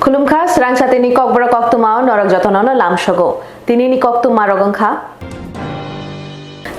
Khulumkha Swrangchati Kokborok Koktwma norok jotonono lamshogo. Tini Koktwma rogongkha.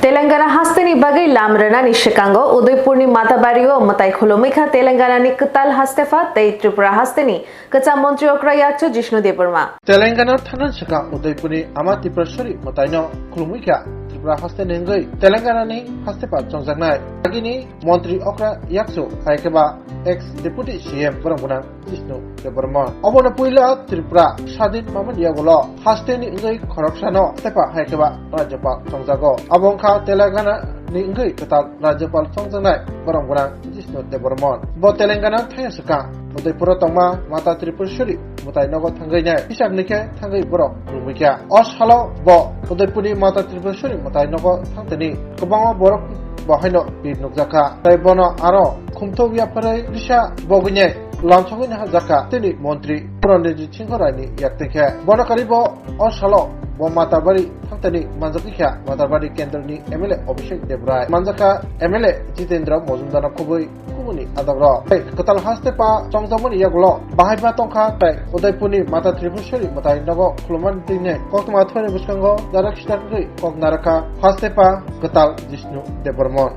Telangana hasteni bagai lamrena ni Shikango, Udaipurni Matabario, Matai Khulumikha, Telangana ni Ketal hastefa, Tei Tripura hasteni, Keca Montri Okrayacho Jishnu Deburma. Telangana Thanan Shaka, Udaipurni Amati Prashuri, Mataino Khulumikha, Tripura hastenengai, Telangana ni hastepa Chongjangnai, Agini, Montri Okra Yakso, Haikeba, ex-deputy CM Baranguna, Jishnu Deburma. Obona Puila, Tripura, Shadin Maman Yagolo, hasteni Ingai Korokshano, Stepa Haikeba, Rajapa Chongjago, Abonka. Telangana ni ngai ketal Rajapal Chongjangnai Baranguna Jishnu Deburma. Bo Telangana Thayasaka Udaipur tongma Mata Tripurshuri Mutai Nogo Thangai Pisak Nike Thangai Borok Koktwma Os Halo Bo Udaipurni Mata Tripurshuri Mutai Nogo Thangteni Kobangma Borok Bahaino Bid Nukjaka Taibono Aro Khumto Biapare Risha Bogunye Lamchongin Hazaka Tini Montri Purandeji Chingorani Yakteke Bonakaribo Os Halo Bo Matabari Thangtani Manjakikha Matabari Kendrani MLA Abhishek Debrai Manjaka MLA Jitendra Mozumdar Khoboi Kumuni Adagro Ketal Hastepa Chongjamoni Yaglo Bahaiba Tongkha Tai Udaipurni Mata Tripurshuri Matai Nogo Khuluman Dine Koktwma 30 Buskango Darakshtakri Koknaraka Hastepa Ketal Jishnu Deburma.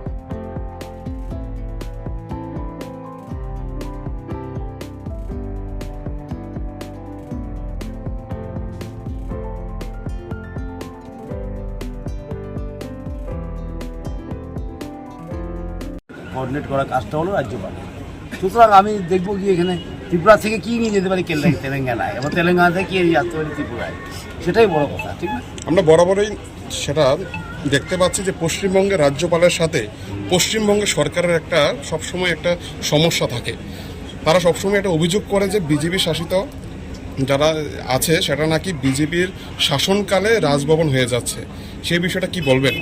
Coordinate করার কাজটা হলো রাজ্যপাল। সুতরাং আমি দেখবো কি এখানে ত্রিপুরা থেকে কি নিয়ে যেতে পারি তেলেঙ্গানায় এবং তেলেঙ্গানা থেকে কি নিয়ে আসতে পারি ত্রিপুরায়, সেটাই বড় কথা, ঠিক না? আমরা বরাবরই সেটা দেখতে পাচ্ছি যে পশ্চিমবঙ্গের রাজ্যপালের সাথে পশ্চিমবঙ্গের সরকারের একটা সবসময় একটা সমস্যা থাকে। তারা সবসময় একটা অভিযোগ করে যে বিজেপি শাসিত যারা আছে সেটা নাকি বিজেপির শাসনকালে রাজভবন হয়ে যাচ্ছে, সেই বিষয়টা কি বলবেন?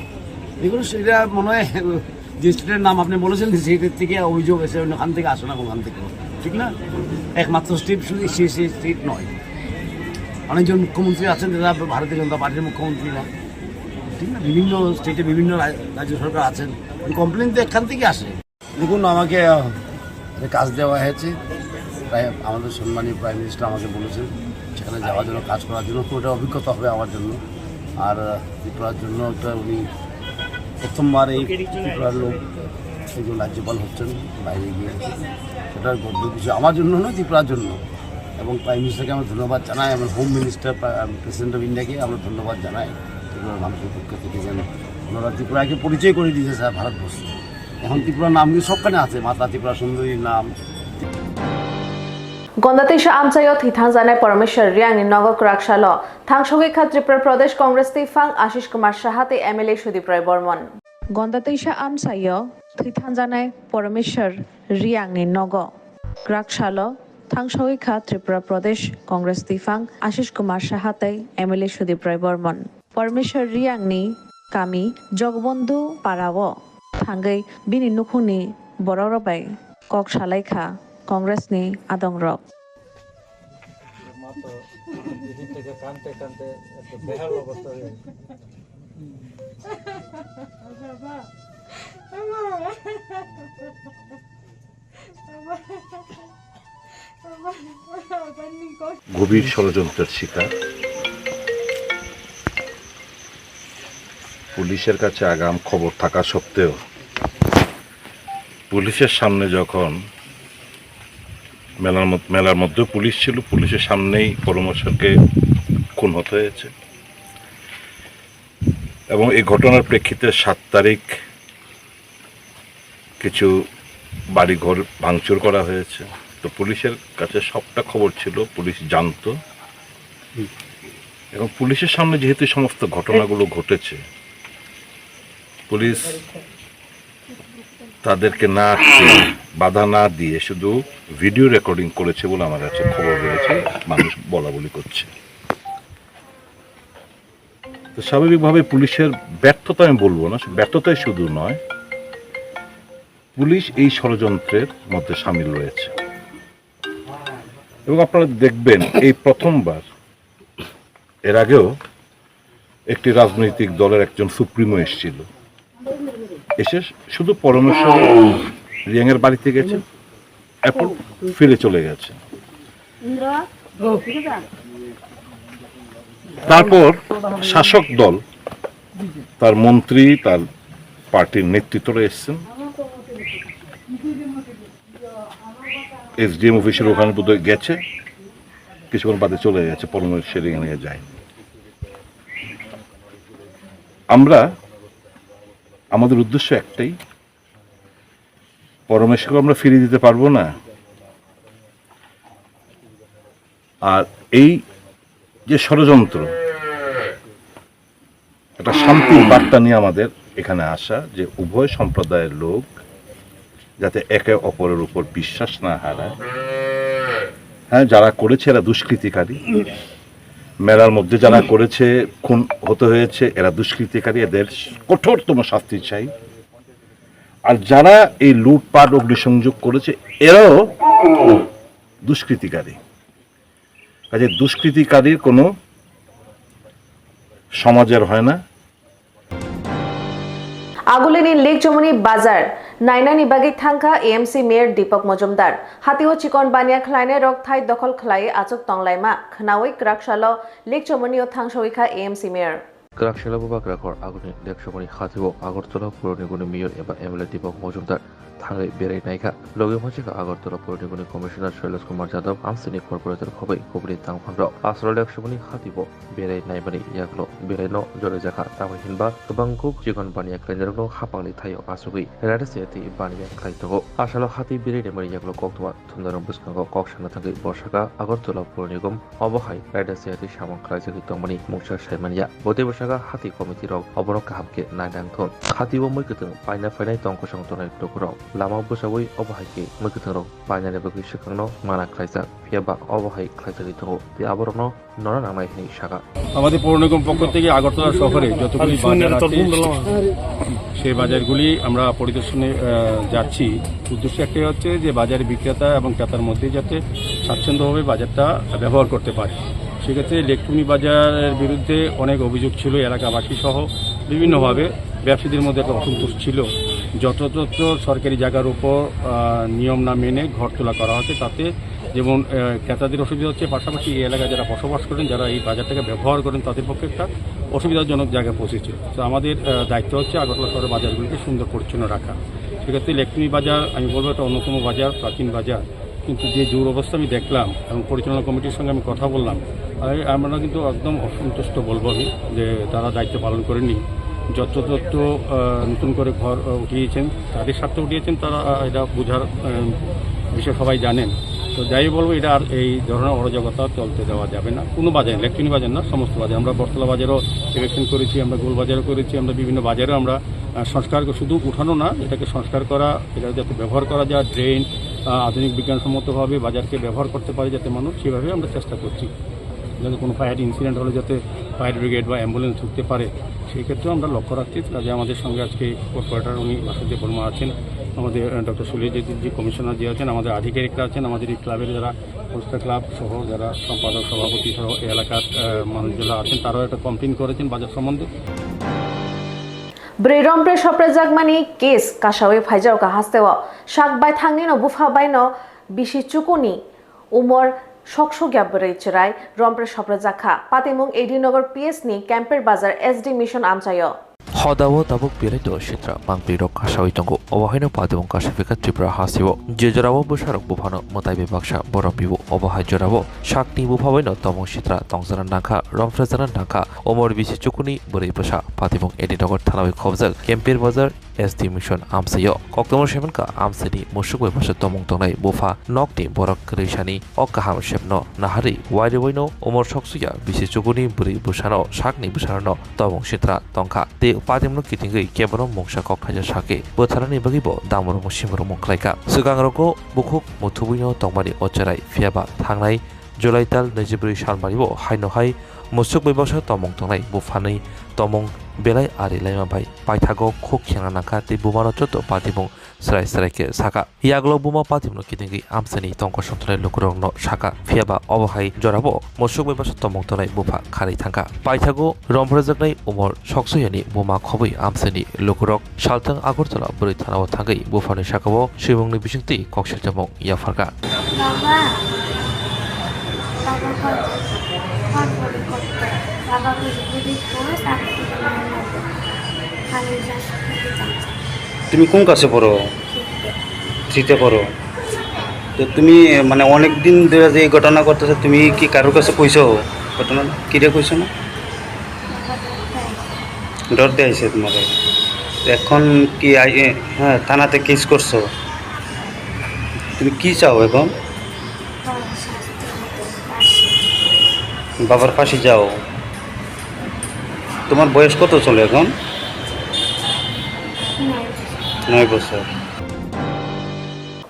এগুলো সেটা মনে হয় যে স্টেটের নাম আপনি বলেছেন সেইটার থেকে অভিযোগ এসে ওখান থেকে আসে না, ওখান থেকে, ঠিক না? একমাত্র স্টেট শুধু সেই স্টেট নয়, অনেকজন মুখ্যমন্ত্রী আছেন যারা ভারতীয় জনতা পার্টির মুখ্যমন্ত্রী না, ঠিক না? বিভিন্ন স্টেটে বিভিন্ন রাজ্য সরকার আছেন, কমপ্লেন তো এখান থেকে আসে। দেখুন, আমাকে কাজ দেওয়া হয়েছে, তাই আমাদের সম্মানীয় প্রাইম মিনিস্টার আমাকে বলেছেন সেখানে যাওয়ার জন্য, কাজ করার জন্য, তো ওটা অভিজ্ঞতা হবে আমার জন্য। আর ত্রিপুরার জন্য একটা উনি প্রথমবার এই ত্রিপুরার লোক একজন রাজ্যপাল হচ্ছেন, বাইরে গিয়ে সেটার গর্ব কিছু আমার জন্য নয়, ত্রিপুরার জন্য। এবং প্রাইম মিনিস্টারকে আমরা ধন্যবাদ জানাই, এবং হোম মিনিস্টার প্রেসিডেন্ট অফ ইন্ডিয়াকে আমরা ধন্যবাদ জানাই ত্রিপুরার মানুষের পক্ষ থেকে, যেন ওনারা ত্রিপুরাকে পরিচয় করে দিয়েছে স্যার ভারতবর্ষ। এখন ত্রিপুরার নাম কিন্তু সবখানে আছে, মাতা ত্রিপুরা সুন্দরীর নাম। Gondatisha Amsayo Thithanzanai Parmeshwar Riang Nogok Rakshalo Thangshogik Tripura Pradesh Congress Tifang Ashish Kumar Shahate MLA Shudipray Bormon. Gondatisha Amsayo Thithanzanai Parmeshwar Riang Nogo Rakshalo Thangshogik Tripura Pradesh Congress Tifang Ashish Kumar Shahate MLA Shudipray Bormon. Parmeshwar Riang ni Kami Jogbondu Parawo Thangai Bini Nukhuni Bororobai Kok Shalaikha Congress ni Adong Rock. গভীর ষড়যন্ত্রের শিকার, পুলিশের কাছে আগাম খবর থাকা সত্ত্বেও পুলিশের সামনে যখন মেলার মধ্যে পুলিশ ছিল, পুলিশের সামনেই পরমেশ্বরকে খুন হতে হয়েছে। এবং এই ঘটনার প্রেক্ষিতে 7 তারিখ কিছু বাড়িঘর ভাঙচুর করা হয়েছে। তো পুলিশের কাছে সবটা খবর ছিল, পুলিশ জানতো, এবং পুলিশের সামনে যেহেতু সমস্ত ঘটনাগুলো ঘটেছে, পুলিশ তাদেরকে বাধা না দিয়ে শুধু ভিডিও রেকর্ডিং করেছে বলে আমার কাছে খবর রয়েছে, মানুষ বলা বলি করছে। তো স্বাভাবিকভাবে পুলিশের ব্যর্থতা আমি বলবো না, ব্যর্থতাই শুধু নয়, পুলিশ এই ষড়যন্ত্রের মধ্যে সামিল রয়েছে। এবং আপনারা দেখবেন এই প্রথমবার, এর আগেও একটি রাজনৈতিক দলের একজন সুপ্রিমো এসেছিল, এসে শুধু পরমেশ্বর রিয়াংয়ের বাড়িতে গেছে, এরপর ফিরে চলে গেছে। তারপর শাসক দল তার মন্ত্রী তার পার্টির নেতৃত্বরা এসছেন, এসডিএম অফিসের ওখানে বোধহয় গেছে, কিছুক্ষণ বাদে চলে গেছে, পরমেশ্বর নিয়ে যায়। আমরা আমাদের উদ্দেশ্য একটাই, পরমেশ্বরকে আমরা ফিরিয়ে দিতে পারবো না, আর এই যে ষড়যন্ত্র, একটা শান্তির বার্তা নিয়ে আমাদের এখানে আসা, যে উভয় সম্প্রদায়ের লোক যাতে একে অপরের উপর বিশ্বাস না হারায়। হ্যাঁ, যারা করেছে এরা দুষ্কৃতিকারী, মেলার মধ্যে যারা করেছে, খুন হতে হয়েছে, এরা দুষ্কৃতিকারী, এদের কঠোরতম শাস্তি চাই। আর যারা এই লুটপাট অগ্নিসংযোগ করেছে এরাও দুষ্কৃতিকারী। কাজে দুষ্কৃতিকারীর কোনো সমাজের হয় না। আগুলিনী লেক জমনি বাজার নাইনানি বাগি থাঙ্কা এএমসি মেয়র দীপক মজুমদার হাতিও চিকন বানিয়া খ্লাইনে রক থাই দখল খ্লাই আচক তংলাইমা খনাওই ক্রাকশালো লেক জমনিও থাংসওইখা এএমসি মেয়র ক্রাকশালা বুবাগ্রাকর আগুনি লেক জমনি হাতিও আগরতলা পৌর নিগমনি মেয়র এবা এমএলএ দীপক মজুমদার থাঙ্গাই বেড়াই নাইখা লগে মজিকা আগরতলা পৌর নিগমনি কমিশনার শৈলেশ কুমার যাদব আমসিনি কর্পোরেটর খবৈ কবরি তাংফাংরাও আসল লেক জমনি হাতিও বেড়াই নাইবানি ইয়াকলো বেড়াইনো জলে জাখা তামাই হিনবা গোबांखौ চিকন বানিয়া খ্লাইনেরনো হাপাংলি থাইও আসুগৈ রাডাসিয়াতি বানিয়া খ্লাইতগো আসলে হাতি বেড়াই নাইবানি ইয়াকলো কক্তমা থুন্দারম বুসকাঙ্গো ককসানা থাঙ্গাই বর্ষাকা আগরতলা পৌর নিগম অবহাই রাডাসিয়াতি সামাং খ্লাইজাগি তংমানি মুকসা সাইমানিয়া বতে বর্ষাকা হাতি কমিটি রক অবরক কাহামকে নাইনাংথন হাতিও মৈকতং পাইনা ফাইনাই তংকসং তনাই টকরাও লাमा बसावै अबहायके मैखोथोराव बायनानै बगै सेखांनो माना ख्लाइजा फियाबा अबहाय ख्लाइजागै दङ बे आबरनो नरा नांनाय हिनि सागा আমাদের পৌর নিগম পক্ষ থেকে আগরতলা শহরে যতগুলি বাজার আছে সেই বাজারগুলি আমরা পরিদর্শনে যাচ্ছি। উদ্দেশ্য একটাই হচ্ছে যে বাজার বিক্রেতা এবং ক্রেতার মধ্যে যাতে স্বাচ্ছন্দ্যভাবে বাজারটা ব্যবহার করতে পারে। সেক্ষেত্রে লেকটুনি বাজারের বিরুদ্ধে অনেক অভিযোগ ছিল, এলাকাবাসী সহ বিভিন্নভাবে ব্যবসায়ীদের মধ্যে একটা অসন্তোষ ছিল। যত্রতত্র সরকারি জায়গার উপর নিয়ম না মেনে ঘর তোলা করা হচ্ছে, তাতে যেমন ক্রেতাদের অসুবিধা হচ্ছে, পাশাপাশি এই এলাকায় যারা বসবাস করেন, যারা এই বাজারটাকে ব্যবহার করেন, তাদের পক্ষে একটা অসুবিধাজনক জায়গায় পৌঁছেছে। তো আমাদের দায়িত্ব হচ্ছে আগরতলা শহরের বাজারগুলিকে সুন্দর পরিচ্ছন্ন রাখা। সেক্ষেত্রে লেকটুনি বাজার আমি বলবো একটা অন্যতম বাজার, প্রাচীন বাজার, কিন্তু যে দুরবস্থা আমি দেখলাম এবং পরিচালনা কমিটির সঙ্গে আমি কথা বললাম, আমরা কিন্তু একদম অসন্তুষ্ট বলবো আমি, যে তারা দায়িত্ব পালন করেননি। যত্রতত্র নতুন করে ঘর উঠিয়েছেন, তাদের স্বার্থে উঠিয়েছেন, তারা এটা বোঝার বিষয় সবাই জানেন। তো যাই বলবো, এটা আর এই ধরনের অরাজকতা চলতে দেওয়া যাবে না। কোনো বাজারে, লেকটুনি বাজার না, সমস্ত বাজার। আমরা বটতলা বাজারও ইলেকশন করেছি, আমরা গোলবাজারও করেছি, আমরা বিভিন্ন বাজারেও আমরা সংস্কার, শুধু উঠানো না, এটাকে সংস্কার করা, এটা যাতে ব্যবহার করা যায়, ড্রেন আধুনিক বিজ্ঞানসম্মতভাবে বাজারকে ব্যবহার করতে পারে যাতে মানুষ, সেভাবে আমরা চেষ্টা করছি। যাতে কোনো ফায়ার ইনসিডেন্ট হলে যাতে ফায়ার ব্রিগেড বা অ্যাম্বুলেন্স ঢুকতে পারে, সেই ক্ষেত্রেও আমরা লক্ষ্য রাখছি। কাজে আমাদের সঙ্গে আজকে কর্পোরেটর উনি বাসুদেব বর্মা আছেন, আমাদের ডক্টর সুলেজি কমিশনার যে আছেন, আমাদের আধিকারিকরা আছেন, আমাদের এই ক্লাবের যারা পোস্টার ক্লাব সহ যারা সম্পাদক সভাপতি সহ এই এলাকার মানুষগুলো আছেন, তারাও একটা কমপ্লেন করেছেন বাজার সম্বন্ধে। ব্রেরমপ্রে সপ্রেজাগমানি কেস কাশাওয়ে ফাইজাওকা হাস্তেও শাকবাই থাংনিনো বুফাবাইনো বিশি চুকুনি উমর সকসো গ্যাবরে চরাই রমপ্রে সপ্রেজাখা পাতিমুং এডিনগর পিএসনি ক্যাম্পের বাজার এসডি মিশন আমচায় হদাও তাবুক বেরাইতো সিত্রা পাংপিরক কাশাওই তঙ্গো অবহাইনো পাতিমুং কাশাফিকা ত্রিপুরা হাসিও যে জরাবো বুসারক বুফানো মতাইবে বাক্সা বরম বিবু অবহাই জরাবো শাকনি বুফাবাইনো তমং সিত্রা তংজানা নাখা রমফ্রেজানা নাখা ওমর বিশি চুকুনি বरै বসা পাতিমুং এডিনগর থানাওই খবজাল ক্যাম্পের বাজার এসডি মিশন আমসাইও কক্তমর সেমনকা আমসানি মুসুকই ভাষা তমং তংনাই বুফা নকনি বরক রেশানি অকাহাম সেবনো নাহারি ওয়াইরেবইনো ওমর সকসুয়া বিশি চুকুনি বरै বসানো শাকনি বুসানো তমং সিত্রা তংখা তে পাতিমুং কিতিঙ্গै কেবলম মংসা ককহাজা সাকে बोथारानि बागिबो दामरमु सिमरमु ख्लाइका सुगांरको बुखुक मुथुबुइनो तंमानि अचराय फियाबा थांनाय जुलाइ ताल 24 सालमारिबो हाइनहाय मुसुक बैबासा तमं तंनाय बुफानै तमं बेलाय आरि लाइमाबाय पाइथागो खुक खेंना नाखा ते बुमानो चतो पातिमुं सराय सरायके साका यागलो बुमा पातिमुं किदिंगै आमसानि तंक सन्थनाय लुकुरंनो साका फियाबा अबहाय जराबो मुसुक बैबासा तमं तंनाय बुफा खारै थांका पाइथागो रमफ्रजागनाय उमर सकसयानि बुमा खबै आमसानि लुकुरक सालथां आगरतला बोरै थानाव थांगै बुफानि साकाबो सिमुंनि बिसिंति कक्सेलजामं याफारका বাবা ফল করে করতো বাবাকে যদি করে চাকরি আমি যা শিখতে চাচ্ছি তুমি কোন ক্লাসে পড়ো? থ্রিতে পড়ো। তো তুমি মানে অনেক দিন ধরে যে এই ঘটনা করতেছো, তুমি কি কারোর কাছে কইছো ঘটনা? কিরে কইছো না? ডরতে আইছে তোমাকে। এখন কি হ্যাঁ থানাতে কেস করছো? তুমি কি চাও এখন? বাবার ফাঁসি যাও। তোমার বয়স কত চলে এখন? 9 বছর।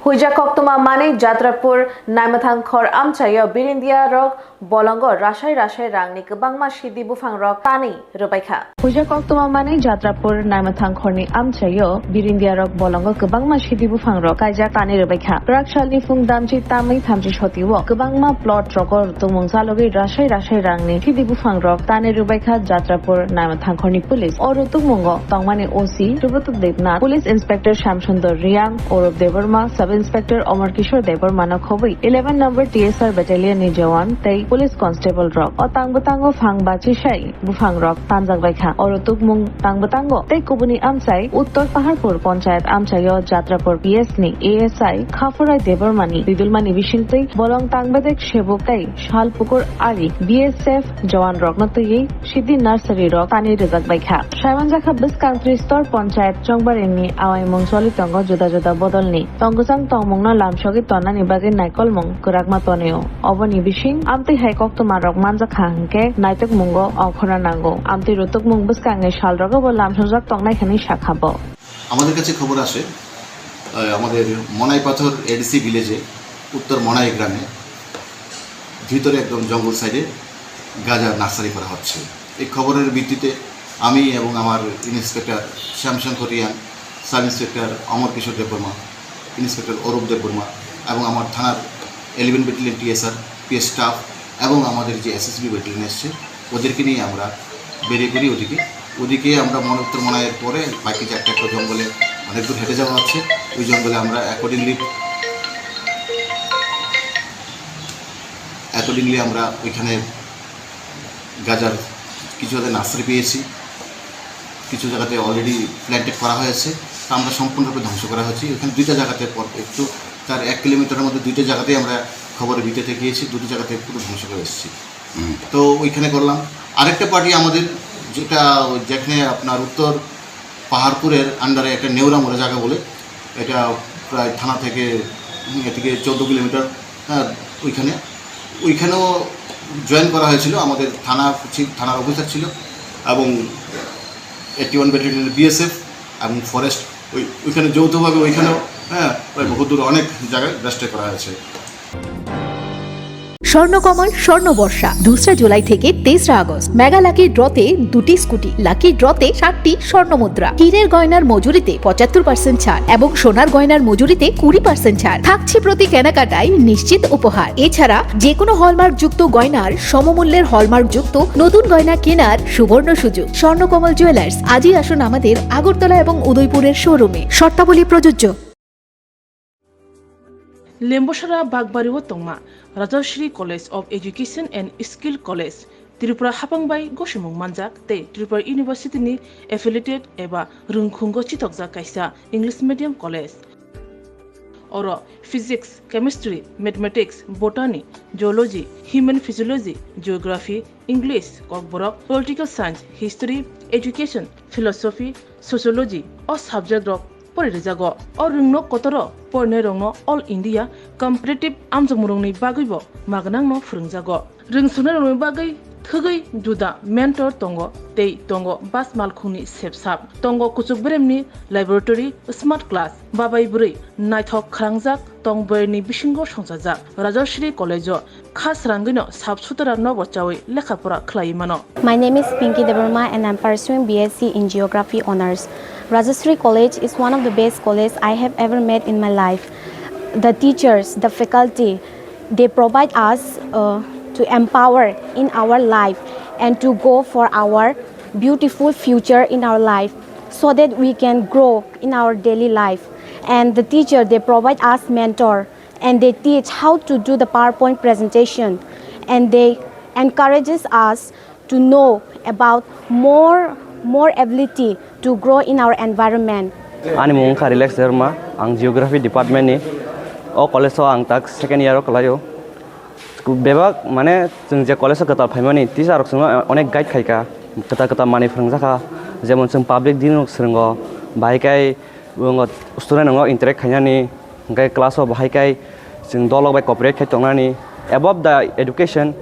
হুইজা কক্তমা মানে যাত্রাপুর নাইমাথাংখর আমচাইয় বিরিন্দিয়া রক বলঙ্গ রাসাই রাসাই রাংनि गोबांमा सिदि बुफां रक तानि रोबायखा হুইজা কক্তমা মানে যাত্রাপুর নাইমাথাংখরनि আমচাইয় বিরিন্দিয়া রক বলঙ্গ गोबांमा सिदि बुफां रक कायजा तानि रोबायखा राकसालनि फुं दामचि तामै थामचि सतिव गोबांमा प्लट रकर तुमुं जालगै रासाय रासाय रांनि सिदि बुफां रक तानि रोबायखा যাত্রাপুর नाइमाथांखरनि पुलिस और तुमुंग तंगमानि OC Subrata Debnath police inspector Shyamsundar Reang Aurav Debbarma sub inspector Amar Kishore Debbarma खबै 11 नंबर TSR बटालियन नि जवान तै पुलिस कांस्टेबल रक और तांगबतांगो फांगबाची शाई बुफां रक तानजांगबायखा और तुमुं तांगबतांगो तै कुबुनि आमचाई उत्तर पहाड़पुर पंचायत आमचाइयो যাত্রাপুর PS नि ASI खाफराय देवर्मानि बिदुलमानि बिसिंतै बलं तांगबादेक सेबुकtai शालपुकुर आरि BSF जवान रक नतयै सिदि नार्सारि रक तानि रोजाकबायखा सायमानजाखा बिसकांत्रि स्तर पंचायत चंगबारेंनि आवायमुं सलितंगो जुदा जुदा बदलनि तंगसां तंगमुंगना लामसगि तनानि बागै नायकलमुं गोराकमा तनेयो अबनि बिसिं आमति हायकक्तमा रक मानजाखा हंके नायतक मुंगो अखरा नांगो आमति रुतक मुं बिसकांगे शालरगो ब लामसजाक तंगनायखानि शाखाबो আমাদের কাছে খবর আসে আমাদের মনাই পাথর এডিসি ভিলেজে উত্তর মনাই গ্রামে ভিতরে একদম জঙ্গল সাইডে গাঁজা নার্সারি করা হচ্ছে। এই খবরের ভিত্তিতে আমি এবং আমার inspector Shyamsundar Reang, sub inspector Amar Kishore Debbarma, inspector Arup Debbarma এবং আমার থানার 11 ব্যাটালিয়ন TSR PS স্টাফ এবং আমাদের যে SSB ব্যাটালিয়ন এসছে ওদেরকে নিয়ে আমরা বেরিয়ে পড়ি ওদিকে আমরা উত্তর মনাইয়ের পরে বাকি যে একটা জঙ্গলে অনেক দূর হেঁটে যাওয়া হচ্ছে। ওই জঙ্গলে আমরা অ্যাকর্ডিংলি আমরা ওইখানে গাজার কিছু জায়গায় নার্সারি পেয়েছি, কিছু জায়গাতে অলরেডি প্ল্যান্টেড করা হয়েছে, তা আমরা সম্পূর্ণরূপে ধ্বংস করা হয়েছি। ওখানে দুইটা জায়গাতে একটু তার 1 কিলোমিটারের মধ্যে দুইটা জায়গাতেই আমরা খবরের ভিত্তিতে গিয়েছি, দুটো জায়গাতে পুরো ধ্বংস করে এসেছি। তো ওইখানে করলাম। আরেকটা পার্টি আমাদের যেখানে আপনার উত্তর পাহাড়পুরের আন্ডারে একটা নেউরা মোড়া জায়গা বলে, এটা প্রায় থানা থেকে এদিকে 14 কিলোমিটার, ওইখানেও জয়েন করা হয়েছিল। আমাদের থানার অফিসার ছিল এবং 81 ব্যাটালিয়নের BSF এবং ফরেস্ট ওইখানে যৌথভাবে ওইখানেও প্রায় বহুদূর অনেক জায়গায় রেস্টে করা হয়েছে। স্বর্ণকমল স্বর্ণবর্ষা 2 জুলাই থেকে 23 আগস্ট মেগা লাকি ড্রতে 2টি স্কুটি, লাকি ড্রতে 7টি স্বর্ণমুদ্রা, হীরের গয়নার মজুরিতে 75% ছাড় এবং সোনার গয়নার মজুরিতে 20% ছাড় থাকছে প্রতি কেনাকাটায় নিশ্চিত উপহার। এছাড়া যে কোনো হলমার্ক যুক্ত গয়নার সমমূল্যের হলমার্ক যুক্ত নতুন গয়না কেনার সুবর্ণ সুযোগ। স্বর্ণকমল জুয়েলার্স, আজই আসুন আমাদের আগরতলা এবং উদয়পুরের শোরুমে, শর্তাবলী প্রযোজ্য। लेम्बोसरा बागबारिव तंगमा Rajshree college of education and skill college Tripura हापांबाई गसुमुं मानजाक ते त्रिपुरा यूनिवर्सिटी नि एफिलिएटेड एबा रुंखुंगो चितकजा कायसा इंग्लिश मीडियम कॉलेज और physics, chemistry, mathematics, botany, geology, human physiology, geography, English, Kokborok, political science, history, education, philosophy, sociology और सब्जेक्ट रक परिरेजागो और रुंगनो कतरो परने रंगनो ऑल इंडिया कम्पिटिटिव आमजमुरंनि बागैबो मागनांनो फोरोंजागो रोंसुनो रंगनि बागै थगै जुदा मेंटर तंगो तै तंगो बास मालखुंनि सेबसाब तंगो कुचुकब्रेमनि लैबोरेटरी स्मार्ट क्लास बाबाय बुरै नायथक खालांजाक तंबरनि बिसिंगो संजाजाक राजश्री कॉलेजो खास रांगैनो साबसुतरा नबचावै लेखाफोरा खलायमानो। My name is Pinky Devarma and I'm pursuing BSc in Geography Honours. Rajashree College is one of the best colleges I have ever met in my life. The teachers, the faculty, they provide us to empower in our life and to go for our beautiful future in our life so that we can grow in our daily life. And the teacher, they provide us mentor and they teach how to do the PowerPoint presentation and they encourages us to know about more ability to grow in our environment. Ani mung ka relax derma ang geography department ni o college ang tak second year kalayo bebak mane जों जे college kata phaimani teacher rok onek guide khaika kata mani phrangjaka jemon जों public din rok srungo bhaikai student ngo interact khainani ngai class of bhaikai जों dolok bai cooperate khai tongnani above the education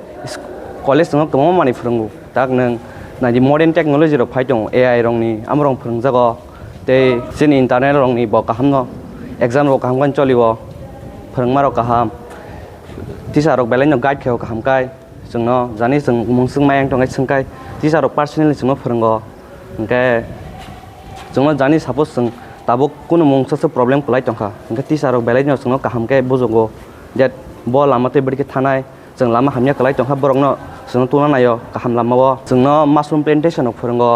college ngo tomo mani phrangu tak nang na di modern technology rok phai tong AI rong ni amrong phrangjago te sin internet rong ni bo kahamno exam rok kaham kan cholibo phrangma rok kaham teacher rok belai no guide kheo kaham kai jongno jani jong mungsung mayang tongai sungkai teacher rok personally jongno phrango engke jongno jani suppose jong tabuk kuno mungsa problem kulai tongkha engke teacher rok belai no jongno kaham kai bujogo that bo lamate bidike thanai jong lama hamya kulai tongkha borokno jongno tuna nayo kaham lamao jongno mushroom plantation rok phrango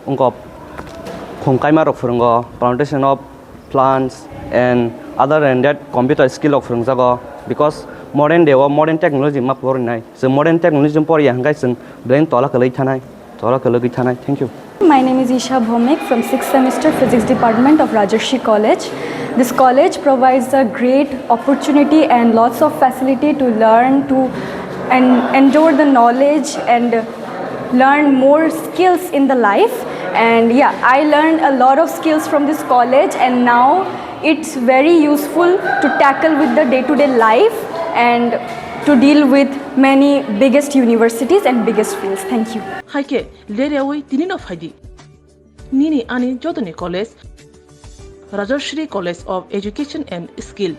ongko khongkaima rok phrango plantation of plants and other than that computer skill rok phrangjago because modern day or modern technology ma porinai so modern technology pori hangai sing brain tola kalai thanai thank you. My name is Isha Bhomik from 6th semester physics department of Rajarshi College. This college provides a great opportunity and lots of facility to learn to and endure the knowledge and learn more skills in the life. And yeah, I learned a lot of skills from this college and now it's very useful to tackle with the day-to-day life and to deal with many biggest universities and biggest fields. Thank you. Haike lerewi tinino faidi. Nini ani jodoni college Rajarshi College of Education and Skill.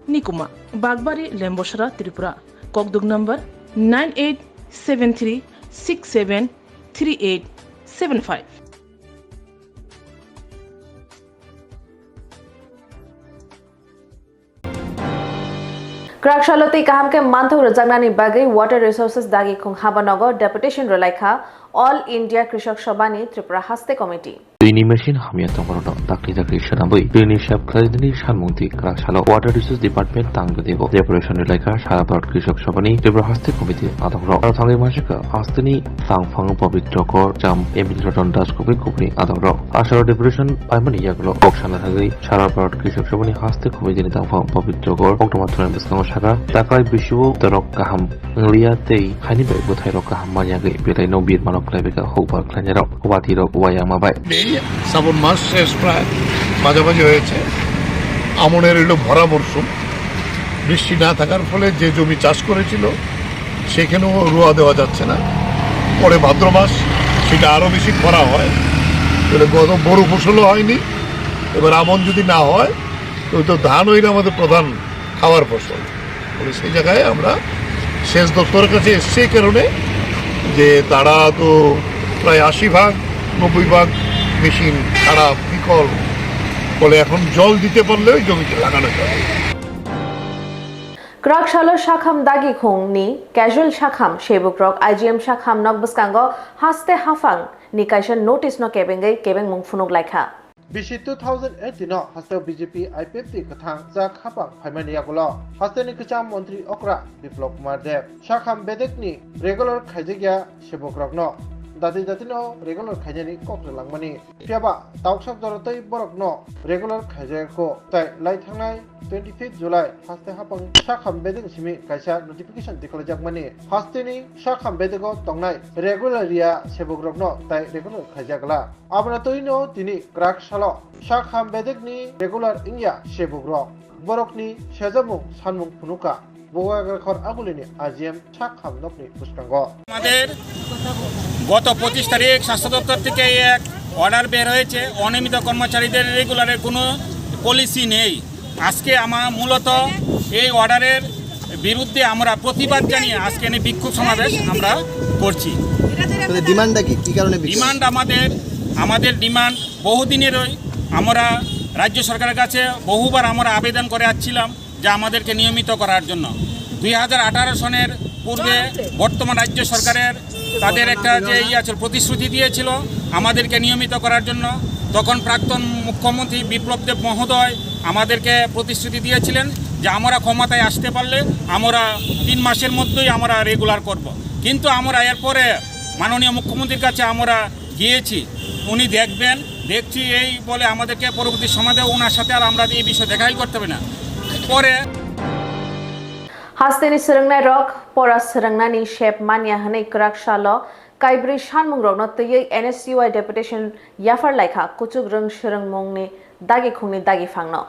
Nikuma Bagbari Lemboshara Tripura. Kokdug number 9873673875. Krakshalote kaham ke manthok rajangnani bagai water resources dagi khung habanogo deputation rolaikha All India Krishak Sabhani Tripura Haste Committee. Ini mesin hamia tongorono dakli sanabui ini sab kladini sanmunti Krakshalo Water Resources Department tanggdebo deputation rolaikha Sara Bharat Krishak Sabhani Tripura Haste Committee adogro thangai masika hastini tangphang pabitrakor jam Emil Ratan Das Kopni adogro asaro deputation paimani yaglo boksana thagai Sara Bharat Krishak Sabhani Haste Committee ni tangphang pabitrakor Koktwma 30.07 saka takai bishu torok kaham nglia tei khani bai bothai rok kaham manyagi belai no bir manok lebeka hobar klanjero kubati rok wayama bai শ্রাবণ মাস শেষ প্রায় মাঝামাঝি হয়েছে আমনের এলো ভরা মরশুম বৃষ্টি না থাকার ফলে যে জমি চাষ করেছিল সেখানেও রোয়া দেওয়া যাচ্ছে না পরে ভাদ্র মাস সেটা আরও বেশি খরা হয় তাহলে গত বড় ফসলও হয়নি এবার আমন যদি না হয় তো ধান হইলে আমাদের প্রধান খাওয়ার ফসল বলে সেই জায়গায় আমরা সেচ দপ্তরের কাছে এসছি এই কারণে যে তারা তো প্রায় 80-90% মেশিন খারাপ বিকল বলে এখন জল দিতে পারলে ওই জমিতে লাগানো যায় Krakshalo Shakham Dagi Khung ni Casual Shakham Shebukrok IGM Shakham Nogbuskango Haste Hafang Nikaishan Notice no Kebengai Kebeng Mungfunuk Laikha. BC 2018 no haste BJP IPFT kathang jak hapang phaimani yagulo haste ni kacham mantri okra Biplop Kumar Dev Shakham Bedek ni regular khaijigya Shebukrok no dati no regular khaijani kokre langmani piaba tawsak dorotoi borok no regular khaijay ko tai lai thangnai 25 July haste hapang Shakham Bedek simi kaisa notification diklajak mani haste ni Shakham Bedego tongnai regular ria Shebukrok no tai regular khaijagla abna toino tini Krakshalo Shakham Bedek ni regular ingya Shebukrok borok ni sejamu sanmung punuka বগাগরখর আগুলিনি আজিএম শাখাম নকনি পুষ্কাঙ্গ আমাদের গত 25 তারিখ স্বাস্থ্য দপ্তর থেকে এক order বের হয়েছে অনিয়মিত কর্মচারীদের রেগুলারের কোনো পলিসি নেই আজকে আমরা মূলত এই অর্ডারের বিরুদ্ধে আমরা প্রতিবাদ জানিয়ে আজকে এই বিক্ষোভ সমাবেশ আমরা করছি ডিমান্ডটা কি কারণে ডিমান্ড আমাদের ডিমান্ড বহুদিনেরই আমরা রাজ্য সরকারের কাছে বহুবার আমরা আবেদন করে আসছিলাম যে আমাদেরকে নিয়মিত করার জন্য 2018 সনের পূর্বে বর্তমান রাজ্য সরকারের তাদের একটা যে প্রতিশ্রুতি দিয়েছিল আমাদেরকে নিয়মিত করার জন্য তখন প্রাক্তন মুখ্যমন্ত্রী বিপ্লব দেব মহোদয় আমাদেরকে প্রতিশ্রুতি দিয়েছিলেন যে আমরা ক্ষমতায় আসতে পারলে আমরা 3 মাসের মধ্যেই আমরা রেগুলার করব। কিন্তু আমরা এরপরে মাননীয় মুখ্যমন্ত্রীর কাছে আমরা গিয়েছি, উনি দেখবেন, দেখছি এই বলে আমাদেরকে পরবর্তী সমাজে ওনার সাথে আর আমরা এই বিষয়ে দেখাই করতে হবে না। পরে হাস্তেনি স্রংনাই রক পরা স্রংনানি শেপ মানিয়া হাनै क्राकशालो काइब्रै सानमुं रकनो तयै NSUI डेपुटेशन याफार लाइखा कुचुक रंग स्रंमंगनि दागि खुंनि दागि फांनो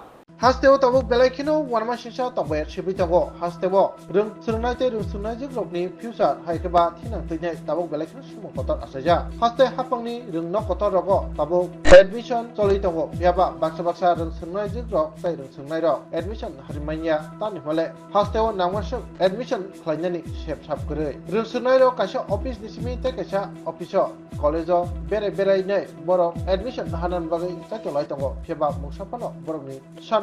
Hasteo tabuk belaikino warma shisha tabayat shibitago hasteo rung surnaite rung surnaje grokni future haikeba thinang tinai tabuk belaikino sumo kotor asaja haste hapangni rung no kotor rogo tabuk admission solitago yaba baksa baksa rung surnaje grok tai rung surnai ro admission harimanya tani hole hasteo nangwashuk admission khlainani shep chap gurei rung surnai ro kaisa office nisimi te kaisa office college berai berai nei boro admission hanan bagai ta tolai tango yaba musapano borokni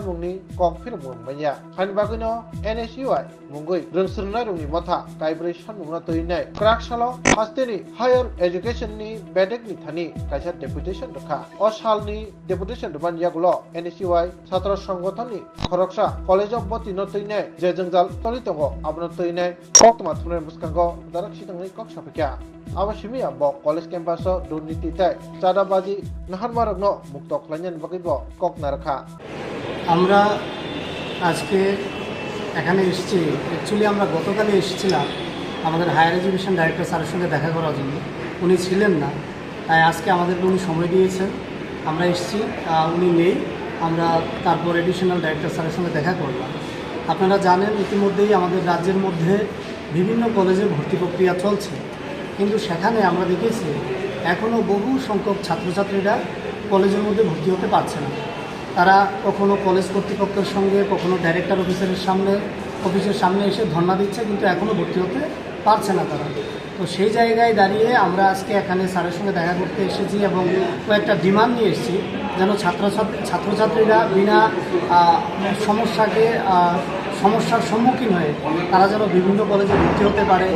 mungni kok film mungmanya han bagino NSUI mungoi rung surnai rungni motha kaibrai sanmungna toinai kraksalo hasteni higher education ni bedek ni thani kaisa deputation rakha o salni deputation ban yagulo NSUI ছাত্র সংগঠননি খরকসা college of বতি ন toinai je jongjal tolitongo abno toinai koktwma thumnai muskango darak sitangai kok sapekya Awasimiya bo college campus dunniti tai chadabaji nahanmaragno mukto khlainyan bagibo kok narakha আমরা আজকে এখানে এসেছি actually আমরা গতকালই এসেছিলাম আমাদের হায়ার এডুকেশন ডাইরেক্টর স্যারের সঙ্গে দেখা করার জন্য, উনি ছিলেন না, তাই আজকে আমাদেরকে উনি সময় দিয়েছেন, আমরা এসেছি, উনি নেই, আমরা তারপর এডিশনাল ডাইরেক্টর স্যারের সঙ্গে দেখা করলাম। আপনারা জানেন ইতিমধ্যেই আমাদের রাজ্যের মধ্যে বিভিন্ন কলেজে ভর্তি প্রক্রিয়া চলছে, কিন্তু সেখানে আমরা দেখেছি এখনও বহু সংখ্যক ছাত্রছাত্রীরা কলেজের মধ্যে ভর্তি হতে পারছে না। তারা কখনো কলেজ কর্তৃপক্ষের সঙ্গে, কখনো ডাইরেক্টর অফিসের সামনে এসে ধর্ণা দিচ্ছে, কিন্তু এখনও ভর্তি হতে পারছে না তারা। তো সেই জায়গায় দাঁড়িয়ে আমরা আজকে এখানে স্যারের সঙ্গে দেখা করতে এসেছি এবং কয়েকটা ডিমান্ড নিয়ে এসেছি যেন ছাত্রছাত্রীরা বিনা সমস্যার সম্মুখীন হয়ে তারা যেন বিভিন্ন কলেজে ভর্তি হতে পারে।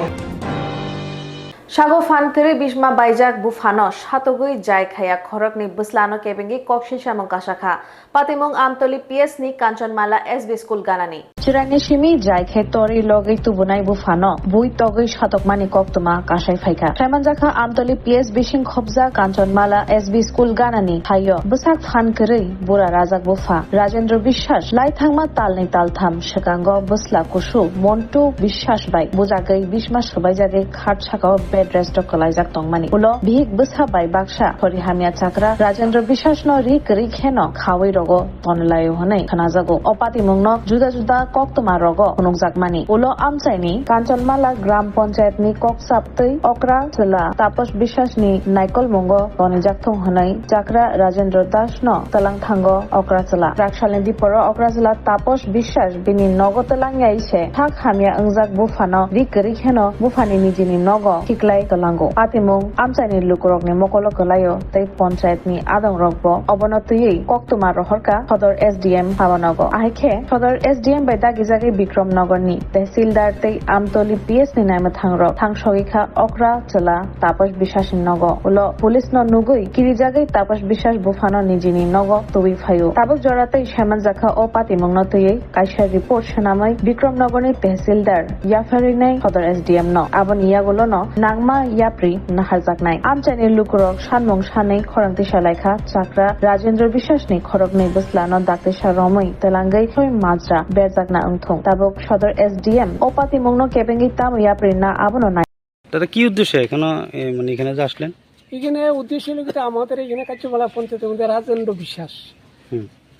Shago fan kiri bishma baijak bufano shatogui jai khaya khorok ni buslano kebengi kokshi shamong kasakha patimong amtoli PS ni Kanchanmala SB school ganani chirani shimi jai khe tori logi tubunai bufano bui togui shatokmani koktwma kasai phaika khaimanjakha amtoli PS bishing khobja Kanchanmala SB school ganani thayo busak fan kiri bura rajak bufa Rajendra Bishas lai thangma talni taltham shakango busla kushu montu Bishas bai bujagai bishma sobai jage khat sakao Rest of Kalajak Tongmani Ulo Big Busha by Baksha Horihamia Chakra Rajendra Bishashno Rik Rikheno Khawi Rogo Tonlayo Hone Khanazago Opati Mungno Juda Juda Koktwma Rogo Hunukjakmani Ulo Amchaini Kanchanmala Gram Panchayat ni Koksaptui Okra Chela Taposh Bishashni Naikol Mungo Tonijakthong Honai Chakra Rajendra Dashno Talang Thango Okra Chela Rakshalin Diporo Okra Chela Taposh Bishash Bini Nogo Talang Yaise Thak Hamia Ungjak Bufano Rik Rikheno Bufani Nijini Nogo Kiklai Tolango Atimung Amchaini Lukurokni Mokolo Kolayo Tei Panchayat ni Adong Rokbo Obonotui Koktwma Rohorka Sodor SDM Pawanogo Ahike Sodor SDM by Dagizagi Bikram Nogor ni Tehsildar Tei Amtoli PS ni Naimathangro Thangshogikha Okra Chela Taposh Bishashin Nogo Ulo Police no Nugui Kirijagi Taposh Bishas Bufano Nijini Nogo Tubi Phayo Tabuk Joratei Shemanjakha O Patimung no Tuyei Kaisha report Shanamai Bikram Nogor ni Tehsildar Yafarinai Sodor SDM no Aboni Yagulo no Nangma Yapri Naharjaknai Amchaini Lukurok Shanmung Shanai Khorangti Shalaikha Chakra Rajendra Bishashni Khorokni Buslano Daktisha Romoi Telangai Khoi Majra Berjakna Ungthong Tabuk Sodor SDM Opati Mungno Kebengi Tam Yapri na Abono Nai দাদা কি উদ্দেশ্যে এখানে যে আসলেন? এখানে উদ্দেশ্য হলো আমাদের এখানে কাঞ্চনমালা পঞ্চায়েতের মধ্যে রাজেন্দ্র বিশ্বাস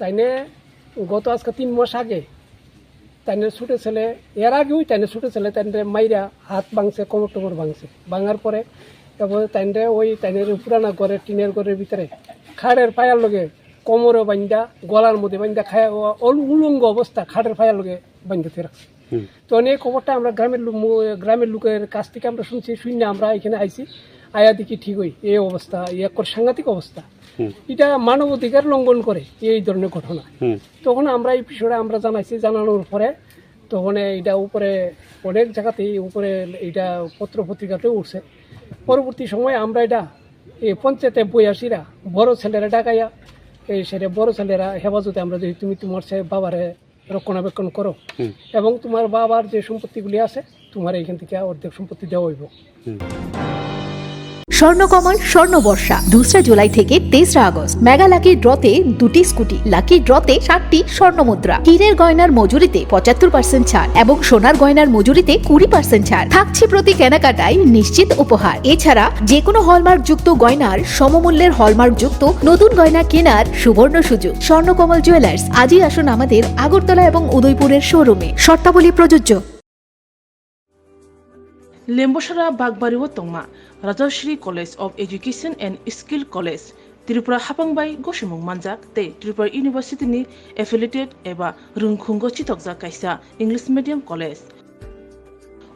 তাইনে গত আজকে 3 মাস আগে তাইনে ছোটো ছেলে এর আগেও তাইনে ছোটো ছেলে তাইনে মাইরা হাত ভাঙছে, কোমর টোমর ভাঙছে, ভাঙার পরে তারপরে তাইনে ওই তাইনের পুরানা ঘরের টিনের ঘরের ভিতরে খাড়ের পায়ার লগে কোমরে বান্ধা গলার মধ্যে বান্ধা খায় উলঙ্গ অবস্থা খাড়ের পায়ার লগে বান্ধতে রাখছে। তো অনেক খবরটা আমরা গ্রামের লোকের কাছ থেকে আমরা শুনছি, শুনে আমরা এখানে আইছি, আয়া দেখি ঠিক ওই এই অবস্থা, সাংঘাতিক অবস্থা, এটা মানব অধিকার লঙ্ঘন করে এই ধরনের ঘটনা। তখন আমরা এই বিষয়টা আমরা জানাইছি, জানানোর পরে তখন এটা উপরে অনেক জায়গাতেই উপরে এটা পত্র পত্রিকাতেও উঠছে। পরবর্তী সময় আমরা এটা এই পঞ্চায়েতে বইয়াসীরা বড় ছেলেরা ডাকাইয়া এই সেটা বড় ছেলেরা হেফাজতে আমরা যদি তুমি তোমার বাবারে রক্ষণাবেক্ষণ করো এবং তোমার বাবার যে সম্পত্তিগুলি আছে তোমার এইখান থেকে অর্ধেক সম্পত্তি দেওয়া হইব। স্বর্ণকমল স্বর্ণবর্ষা 2 জুলাই থেকে 23 আগস্ট মেগা লাকি ড্রতে 2টি স্কুটি, লাকি ড্রতে 7টি স্বর্ণমুদ্রা, হীরের গয়নার মজুরিতে 75% ছাড় এবং সোনার গয়নার মজুরিতে 20% ছাড় থাকছে প্রতি কেনাকাটায় নিশ্চিত উপহার। এছাড়া যে কোনো হলমার্ক যুক্ত গয়নার সমমূল্যের হলমার্ক যুক্ত নতুন গয়না কেনার সুবর্ণ সুযোগ। স্বর্ণকমল জুয়েলার্স, আজই আসুন আমাদের আগরতলা এবং উদয়পুরের শোরুমে। শর্তাবলী প্রযোজ্য। লেম্বসরা বাগবাড়িও তংমা Rajshree college of education and skill college Tripura हापांबाई गसिमुं मानजाक ते त्रिपुरा इउनिभार्सिटीनि एफिलिएटेड एबा रोंखुंगो चितकजाक कायसा इंग्लिश मीडियम कलेज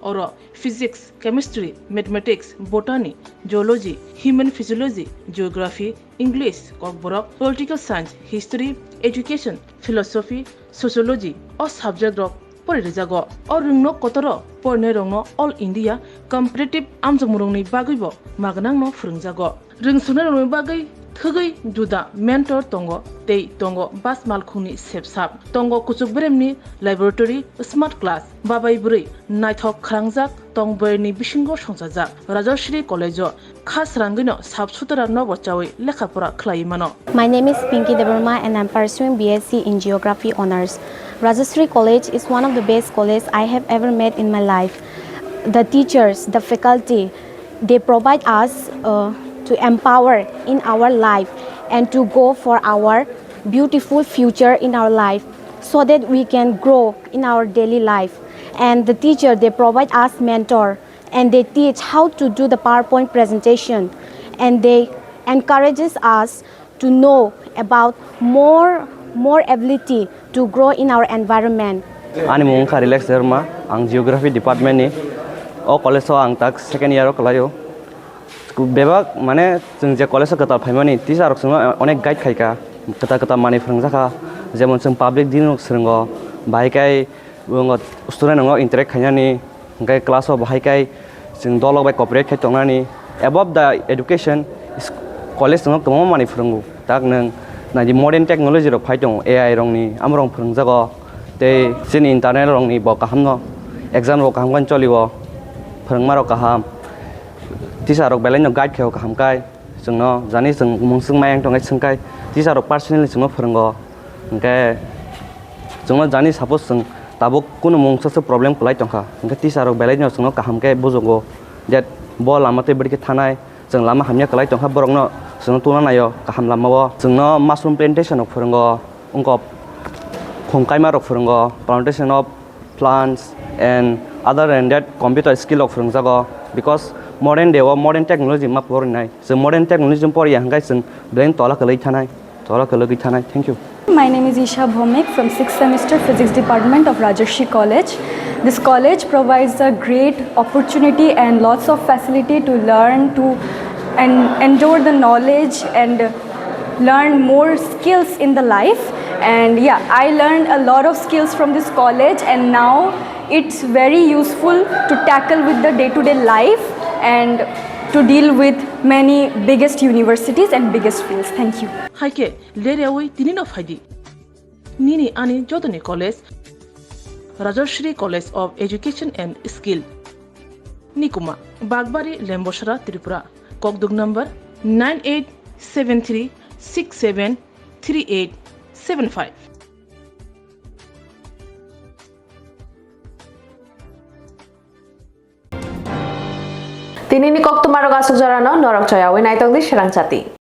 और physics, chemistry, mathematics, botany, geology, human physiology, geography, English, Kokborok, political science, history, education, philosophy, sociology और सब्जेक्ट रक परिरेजागो और रोंनो कतरो परने रोंनो ऑल इंडिया कम्पिटिटिव आमजमुरंनि बागैबो मागनांनो फोरोंजागो रोंसुनो रोंनो बागै थगै जुदा मेंटर तंगो तै तंगो बास मालखुनि सेबसाब तंगो कुचुक बेरेमनि लैबोरेटरी स्मार्ट क्लास बाबाई बुरै नायथक खालांजाक तंबरनि बिसिंगो संजाजाक राजश्री कलेजो खास रांगैनो साबसुतरा नबचावै लेखाफोरा खलायमानो। My name is Pinky Debarma and I'm pursuing BSc in Geography Honours. Rajashri College is one of the best colleges I have ever met in my life. The teachers, the faculty, they provide us to empower in our life and to go for our beautiful future in our life so that we can grow in our daily life. And the teacher, they provide us mentor and they teach how to do the PowerPoint presentation and they encourages us to know about more ability to grow in our environment. Ani mung ka relax derma ang geography department ni o college ang tak second year kalayo bebak mane जों जे college kata phaimani teacher rok sung onek guide khaika kata mani phrangjaka jemon जों public din rok srungo bhaikai student rok interact khainani gai class of bhaikai जों dolok bai cooperate khai tongnani above the education college rok tomo mani phrangu tak nang na di modern technology rok phai tong AI rong ni amrong phranjago te sin internet rong ni bo kahamno exam rok kaham kan cholibo phrangma rok kaham teacher rok belai no guide kheo kaham kai jongno jani jong mungsung mayang tongai sungkai teacher rok personally jongno phrango engke jongno jani suppose jong tabuk kuno mungsa problem kulai tongkha engke teacher rok belai no jongno kaham kai bujogo that bo lamate bidike thanai jong lama hamya kulai tongkha borokno jongno tuna nayo kaham lamao jongno mushroom plantation rok phrango ongko khongkaima rok phrango plantation of plants and other than that computer skill rok phranjago because modern day or modern technology ma porinai so modern technology pori hangai sing brain tola kalai thanai thank you. My name is Isha Bhomik from 6th semester physics department of Rajarshi College. This college provides a great opportunity and lots of facility to learn to and endure the knowledge and learn more skills in the life. And yeah, I learned a lot of skills from this college and now it's very useful to tackle with the day-to-day life and to deal with many biggest universities and biggest fields. Thank you. Haike lerewi tinino faidi nini ani jodoni college Rajashri College of Education and Skill Nikuma Bagbari Lembosara Tripura Kokdug number 9873673875. Tinini Kokborok Koktwma Norok Chaya Winai Tongdi Swrangchati